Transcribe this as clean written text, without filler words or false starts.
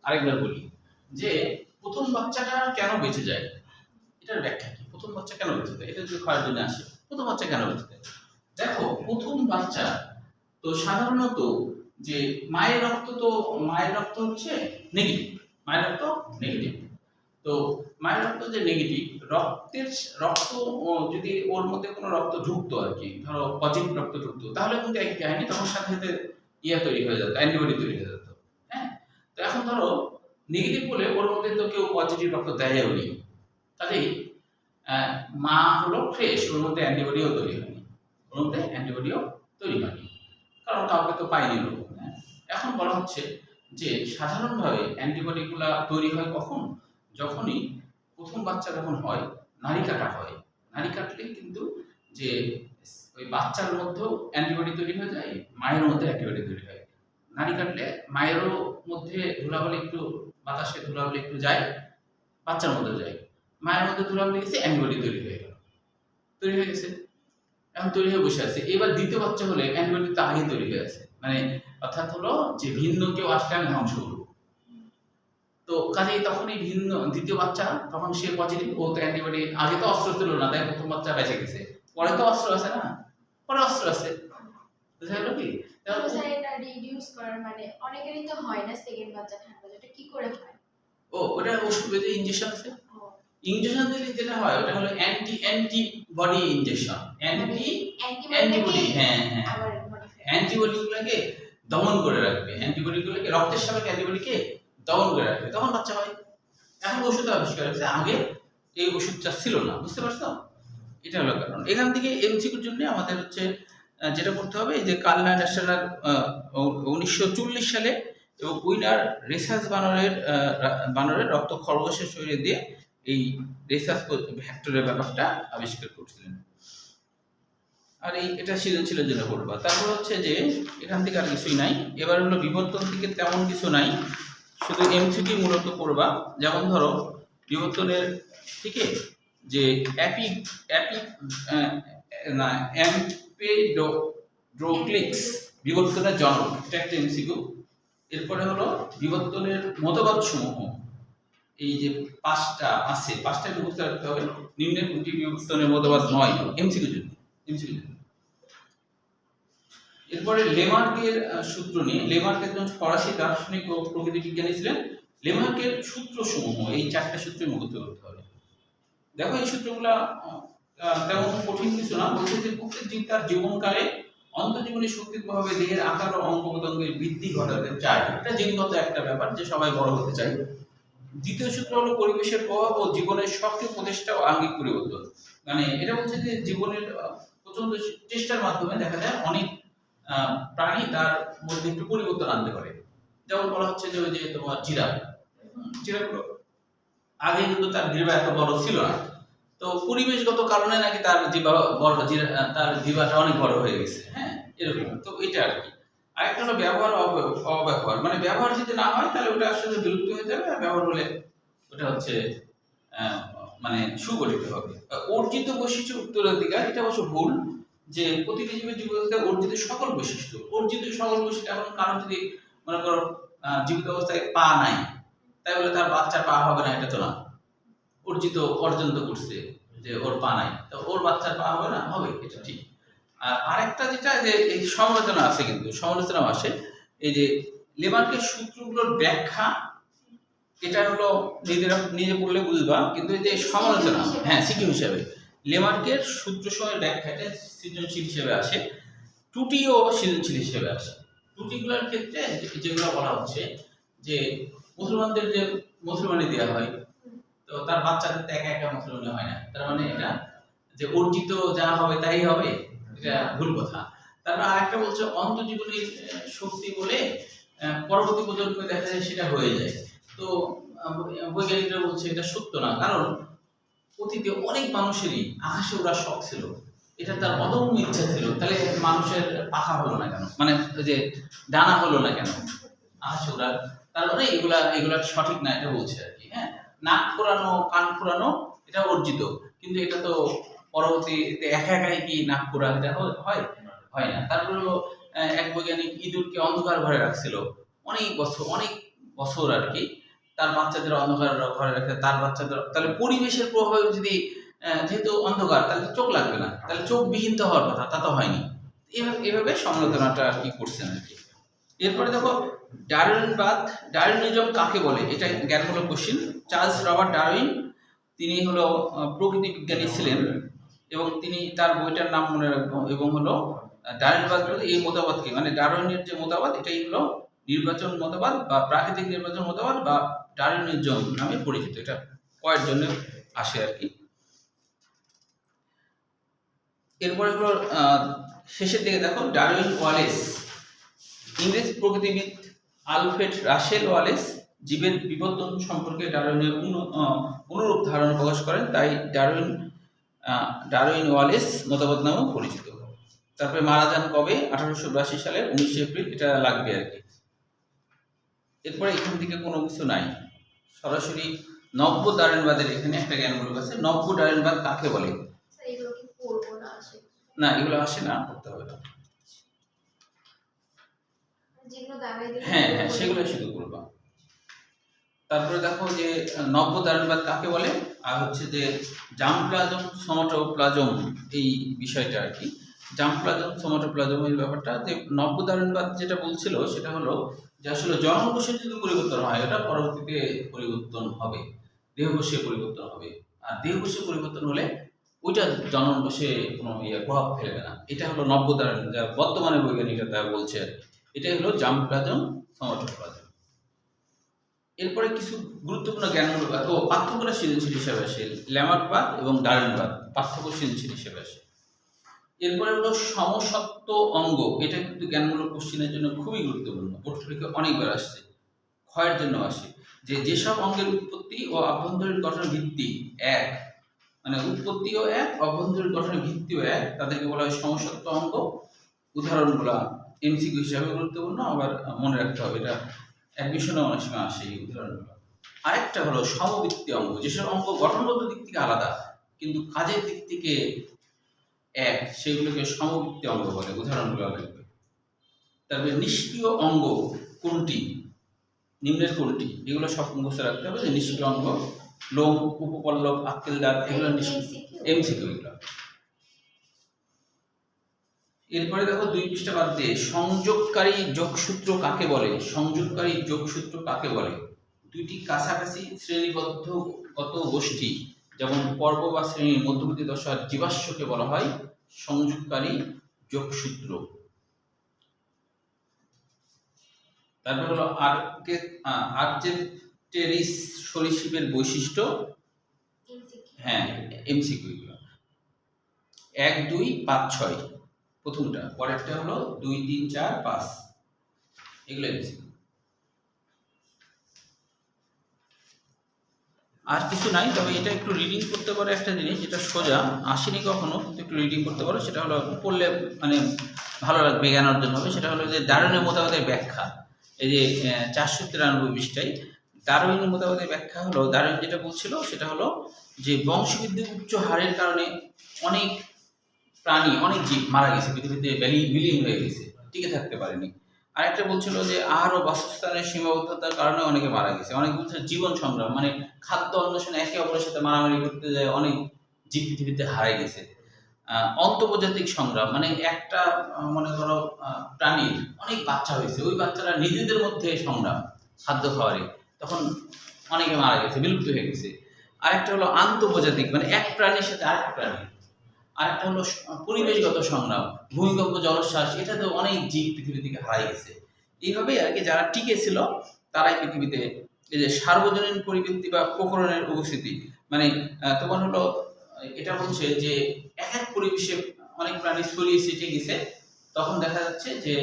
আরেকবার বলি যে প্রথম বাচ্চাটা কেন বেঁচে যায়, এটার ব্যাখ্যা কি? প্রথম বাচ্চা কেন বেঁচে যায়, এটা যদি খাওয়ার জন্য আসে, প্রথম বাচ্চা কেন বেঁচে যায়? দেখো, প্রথম বাচ্চা তো সাধারণত যে মায়ের রক্ত হচ্ছে নেগেটিভ, মায়ের রক্ত নেগেটিভ। তো মায়ের রক্ত যে নেগেটিভ, রক্তের রক্ত যদি ওর মধ্যে কোনো রক্ত ঢুকতো আর কি, ধরো পজিটিভ রক্ত ঢুকতো, তাহলে কিন্তু একই কাহিনী, তখন সাথে সাথে তৈরি হয়ে যেত, অ্যান্টিবডি তৈরি হয়ে যেত। হ্যাঁ, তো এখন ধরো নেগেটিভ বলে ওর মধ্যে তো কেউ পজিটিভ রক্ত দেয়ও নি, কাজেই মা হলো ফ্রেশ, ওর মধ্যে অ্যান্টিবডিও তৈরি হয়নি, ওর মধ্যে অ্যান্টিবডিও তৈরি হয়নি, কারণ কাউকে তো পাইনি লোক। হ্যাঁ, এখন বলা হচ্ছে যে সাধারণভাবে অ্যান্টিবডিগুলা তৈরি হয় কখন? যখনই প্রথম বাচ্চা যখন হয়, নাড়ি কাটা হয়, নাড়ি কাটলে কিন্তু যে ওই বাচ্চার মধ্যেও অ্যান্টিবডি তৈরি হয়ে যায়, মায়ের মধ্যে অ্যান্টিবডি তৈরি হয়। নাড়ি কাটলে মায়েরও মধ্যে ধুলাবালি একটু, বাতাসে ধুলাবালি একটু যায়, বাচ্চার মধ্যে যায়, মায়ের মধ্যে ধুলাবালি গেছে, অ্যান্টিবডি তৈরি হয়ে গেল, তৈরি হয়ে গেছে, এখন তৈরি হয়ে বসে আছে। এবার দ্বিতীয় বাচ্চা হলে অ্যান্টিবডি তো আগেই তৈরি হয়ে আছে, মানে অর্থাৎ হলো যে ভিন্ন কেউ আসলে আমি ধ্বংস করবো। তো কাজেই তখনই ভিন্ন দ্বিতীয় বাচ্চা, তখন সে পজিটিভ, ও তো অ্যান্টিবডি, আগে তো অস্ত্র ছিল না, তাই প্রথম বাচ্চা বেঁচে গেছে, পরে তো অস্ত্র আছে না, পরে অস্ত্র আছে, বুঝা গেল কি? তাহলে স্যার এটা রিডিউস করার মানে অনেকেরই তো হয় না সেকেন্ড বাচ্চা থার্ড বাচ্চা, এটা কি করে হয়? ওটা ওষুধে যে ইনজেকশন আছে, ইনজেকশন দিলে যেটা হয় ওটা হলো অ্যান্টিবডি ইনজেকশন, অ্যান্টিবডি। হ্যাঁ হ্যাঁ, অ্যান্টিবডিগুলোকে দমন করে রাখবে, অ্যান্টিবডিগুলোকে রক্তের সাপেক্ষে অ্যান্টিবডিকে দমন করে রাখবে, তখন বাচ্চা হয়। এখন ওষুধ আবিষ্কার হয়েছে, আগে এই ওষুধটা ছিল না, বুঝতে পারছো? এটা হলো কারণ। এখান থেকে এমসিকিউর জন্য আমাদের হচ্ছে যেটা করতে হবে, এই যে কালনা ন্যাশনাল 1940 সালে এবং উইনার রেসাস বানরের রক্ত খরগোশের শরীরে দিয়ে এই রেসাস ভ্যাক্টরের ব্যাপারটা আবিষ্কার করছিলেন। আর এটা সৃজনশীলের জন্য পড়বা। তারপর হচ্ছে যে এখান থেকে আর কিছুই নাই, এবার হলো বিবর্তন থেকে তেমন কিছু নাই, শুধু এমসিকিউ মূলত পড়বা। যেমন ধরো বিবর্তনের থেকে যে এম্পেডোক্লিক্স বিবর্তনের জনক, এটা একটা এমসিকিউ। এরপরে হলো বিবর্তনের মতবাদ সমূহ, এই যে পাঁচটা আছে, পাঁচটা মুখস্থ রাখতে হবে। নিম্নের কোনটি বিবর্তনের মতবাদ নয়, এমসিকিউ জন্য। এরপরে লেমার্কের সূত্র নিয়ে, লেমার্ক একজন ফরাসি দার্শনিক ও প্রকৃতি বিজ্ঞানী ছিলেন। লেমার্কের সূত্রসমূহ, এই চারটা সূত্র মুখস্থ করতে হবে। দেখো এই সূত্রগুলা তেমন কঠিন কিছু না, বলছে যে প্রত্যেক জীব তার জীবনকালে অন্তর্জীবনী শক্তির প্রভাবে দেহের আকার ও অঙ্গ প্রত্যঙ্গের বৃদ্ধি ঘটাতে চায়, এটা জিনগত একটা ব্যাপার যে সবাই বড় হতে চায়। দ্বিতীয় সূত্র হলো পরিবেশের প্রভাব ও জীবনের সক্রিয় প্রচেষ্টা ও আঙ্গিক পরিবর্তন, মানে এটা বলছে যে জীবনের প্রচন্ড চেষ্টার মাধ্যমে দেখা যায় অনেক প্রাণী তার মধ্যে একটু পরিবর্তন আনতে পারে। যেমন বলা হচ্ছে যে ওই যে তোমার জিরাফগুলো আগে কিন্তু তার জিহ্বা এত বড় ছিল না, তো পরিবেশগত কারণে নাকি তার জিহ্বা বড়, তার জিহ্বাটা অনেক বড় হয়ে গেছে। হ্যাঁ, এরকম। তো এটা আর কি। আরেকটা হলো ব্যবহার অব্যবহার, মানে ব্যবহার যদি না হয় তাহলে ওটা আসলে বিলুপ্ত হয়ে যাবে, আর ব্যবহার হলে ওটা হচ্ছে মানে সুগঠিত হবে। অর্জিত বৈশিষ্ট্য উত্তরাধিকার, এটা অবশ্য ভুল, যে প্রতিটি জীবের জীবদ্দশায় অর্জিত সকল বৈশিষ্ট্য, এখন কারণ যদি মনে করো জীবিত অবস্থায় পা নাই, তাই বলে তার বাচ্চার পা হবে না, এটা তো না। অর্জন তো করছে, যে ওর পা নাই, তো ওর বাচ্চার পা হবে না, হবে, এটা ঠিক। আর আরেকটা যেটা, যে এই সমালোচনা আছে, কিন্তু সমালোচনা আসে, এই যে লেমার্কের সূত্রগুলোর ব্যাখ্যা, এটা হলো নিজে পড়লে বুঝবা, কিন্তু এই যে সমালোচনা, হ্যাঁ সিকিউ হিসাবে লেমার্কের সূত্র সময়ের ব্যাখ্যাটা সৃজনশীল হিসেবে আসে, ত্রুটিও সৃজনশীল হিসেবে আসে। ত্রুটিগুলোর ক্ষেত্রে যেগুলো বলা হচ্ছে যে মুসলমানদের যে মুসলমানি দেওয়া হয়, তো তার বাচ্চাদের তো একা একা মুসলমানি হয় না, তার মানে এটা যে অর্জিত যা হবে তাই হবে, এটা ভুল কথা। তারপর আরেকটা বলছে অন্তর্জীবনীর শক্তি বলে পরবর্তী প্রজন্মে দেখা যায় সেটা হয়ে যায়। তো বৈজ্ঞানিকরা বলছে এটা সত্য না, কারণ অতীতে অনেক মানুষেরই আকাশে ওড়ার শখ ছিল, এটা তার অদম্য ইচ্ছা ছিল, তাহলে মানুষের পাখা হলো না কেন, মানে যে ডানা হলো না কেন আকাশে ওড়ার? তার মানে এগুলা সঠিক না, এটা বলছে আর কি। হ্যাঁ, নাক ফোরানো, কান ফোরানো এটা অর্জিত, কিন্তু এটা তো পরবর্তীতে একা একাই কি নাক ফোরা এটা হয় না। তারপর হলো এক বৈজ্ঞানিক ইঁদুরকে অন্ধকার ঘরে রাখছিল অনেক বছর আর কি তার বাচ্চাদের অন্ধকার ঘরে রাখে, তার বাচ্চাদের, তাহলে পরিবেশের প্রভাবে যদি যেহেতু অন্ধকার তাহলে তো চোখ লাগবে না, তাহলে চোখ বিহীন তো হওয়ার কথা, তা তো হয়নি। এভাবে সমালোচনাটা আর কি করছেন আর কি। এরপরে দেখো ডারউইনবাদ, ডারউইনিজম কাকে বলে, এটা জ্ঞানমূলক কোশ্চেন। চার্লস রবার্ট ডারউইন, তিনি হলো প্রকৃতি বিজ্ঞানী ছিলেন এবং তিনি তার বইটার নাম মনে রাখবো, এবং হলো ডারউইনবাদ বলতে এই মতবাদকে, মানে ডারউইনের যে মতবাদ এটাই হলো নির্বাচন মতবাদ বা প্রাকৃতিক নির্বাচন মতবাদ বা ডারউইনিজম নামে পরিচিত। এটা কয়ের জন্য আসে আর কি। এরপরে হলো শেষের দিকে দেখো ডারউইন ওয়ালেস, ইংরেজ প্রকৃতিবিদ আলফ্রেড রাসেল ওয়ালেস জীবের বিবর্তন সম্পর্কে ডারউইনের অনুরূপ ধারণা প্রকাশ করেন, তাই ডারউইন ওয়ালেস মতবাদ নামেও পরিচিত। তারপরে মারা যান কবে, 1882 সালের 19 এপ্রিল, এটা লাগবে আর কি। এরপরে এখান থেকে কোনো কিছু নাই, সরাসরি নব্য ডারউইনবাদের এখানে একটা জ্ঞানমূলক আছে। নব্য ডারউইনবাদ কাকে বলে? স্যার এগুলো কি পড়বো না আসে? না, এগুলো আসে না, পড়তে হবে না। যেগুলো দাগাই দিলে হ্যাঁ হ্যাঁ, সেগুলো শুধু করবা। তারপরে দেখো যে নব্য ডারউইনবাদ কাকে বলে, আর হচ্ছে যে জার্মপ্লাজম সোমাটোপ্লাজম, এই বিষয়টা আর কি। জার্মপ্লাজম সোমাটোপ্লাজম এর ব্যাপারটা, যে নব্য ডারউইনবাদ যেটা বলছিল সেটা হলো যে আসলে জন্মকোষের যদি পরিবর্তন হয় এটা পরবর্তীতে পরিবর্তন হবে, দেহকোষে পরিবর্তন হবে, আর দেহকোষে পরিবর্তন হলে ওইটা জন্মকোষে কোনো প্রভাব ফেলবে না। এটা হলো নব্য ডারউইন, যা বর্তমানে বৈজ্ঞানিকরা তা বলছে আর কি। এটাই হলো জার্মপ্লাজম সোমাটোপ্লাজম। এরপরে কিছু গুরুত্বপূর্ণ জ্ঞানমূলক ও পার্থক্য সৃজনশীল হিসেবে আসে ল্যামার্কবাদ এবং ডারউইনবাদ, পার্থক্য সৃজনশীল হিসেবে আসে। এরপরে হলো সমসত্ব অঙ্গ, এটা কিন্তু জ্ঞানমূলক কোশ্চেনের জন্য খুবই গুরুত্বপূর্ণ, পরীক্ষা অনেকবার আসছে, ক্ষয়ের জন্য আসে, যে যেসব অঙ্গের উৎপত্তি ও আভ্যন্তরীণ গঠনের ভিত্তি এক, মানে উৎপত্তিও এক, অভ্যন্তরীণ গঠনের ভিত্তিও এক, তাদেরকে বলা হয় সমসত্ব অঙ্গ। উদাহরণগুলো এমসিকিউ হিসাবে গুরুত্বপূর্ণ, আবার মনে রাখতে হবে, এটা অ্যাডমিশনে অনেক সময় আসে এই উদাহরণগুলো। আরেকটা হলো সমবৃত্তি অঙ্গ, যেসব অঙ্গ গঠনগত দিক থেকে আলাদা কিন্তু কাজের দিক থেকে এক, সেগুলোকে সমবৃত্তি অঙ্গ বলে, উদাহরণগুলো লাগবে। তারপরে নিষ্ক্রিয় অঙ্গ কোনটি, নিম্নের কোনটি, এগুলো সব মুখস্থ রাখতে হবে। যে নিষ্ক্রিয় অঙ্গ লোম, উপপল্লব, আক্কেল দাঁত, এগুলো এমসিকিউ এগুলো। এরপরে দেখো 2 পৃষ্ঠা বাদ দিয়ে সংযোগকারী যোগসূত্র কাকে বলে, সংযোগকারী যোগসূত্র কাকে বলে? দুইটি কাছাকাছি শ্রেণীবদ্ধগত গোষ্ঠী যেমন পর্ব বা শ্রেণীর মধ্যবর্তী দশার জীবাশ্মকে বলা হয় সংযোগকারী যোগসূত্র। তারপর হলো আর্জেন্টেরিস সরীসৃপের বৈশিষ্ট্য, হ্যাঁ এমসিকিউ এগুলো 1, 2, 5, 6 প্রথমটা, পরেরটা হলো 2, 3, 4, 5, এগুলো এমসিকিউ। আর কিছু নাই, তবে এটা একটু রিডিং করতে পারো, একটা জিনিস এটা সোজা আসেনি কখনো, কিন্তু একটু রিডিং করতে পারো, সেটা হলো পড়লে মানে ভালো লাগবে, জ্ঞান অর্জন হবে। সেটা হলো যে ডারউইনের মতবাদের ব্যাখ্যা, এই যে 493 পৃষ্ঠায় ডারউইনের মতবাদের ব্যাখ্যা হলো, ডারউইন যেটা বলছিল সেটা হলো যে বংশবৃদ্ধির উচ্চ হারের কারণে অনেক প্রাণী, অনেক জীব মারা গেছে, পৃথিবীতে বিলীন হয়ে গেছে, টিকে থাকতে পারেনি। আরেকটা বলছিল যে আহার ও বাসস্থানের সীমাবদ্ধতার কারণে অনেকে মারা গেছে। অনেকে বলছে জীবন সংগ্রাম, মানে খাদ্য অন্বেষণে একে অপরের সাথে মারামারি করতে যায় অনেক জীব পৃথিবীতে হারাই গেছে। অন্তঃপ্রজাতিক সংগ্রাম, মানে একটা মনে করো প্রাণীর অনেক বাচ্চা হয়েছে, ওই বাচ্চারা নিজেদের মধ্যে সংগ্রাম খাদ্য খাওয়ারে, তখন অনেকে মারা গেছে, বিলুপ্ত হয়ে গেছে। আরেকটা হলো আন্তঃপ্রজাতিক, মানে এক প্রাণীর সাথে আরেক প্রাণী। আরেকটা হলো পরিবেশগত সংগ্রাম, ভূমিকম্প, জলোচ্ছ্বাস, এটাতে অনেক জীব পৃথিবী থেকে হারাই গেছে। এইভাবেই আর কি যারা টিকে ছিল তারাই পৃথিবীতে, এই যে সার্বজনীন পরিবৃত্তি বা প্রকরণের উপস্থিতি, মানে তোমার হলো এটা বলছে যে এক এক পরিবেশে অনেক প্রাণী ছড়িয়ে ছিটিয়ে গেছে, তখন দেখা যাচ্ছে যে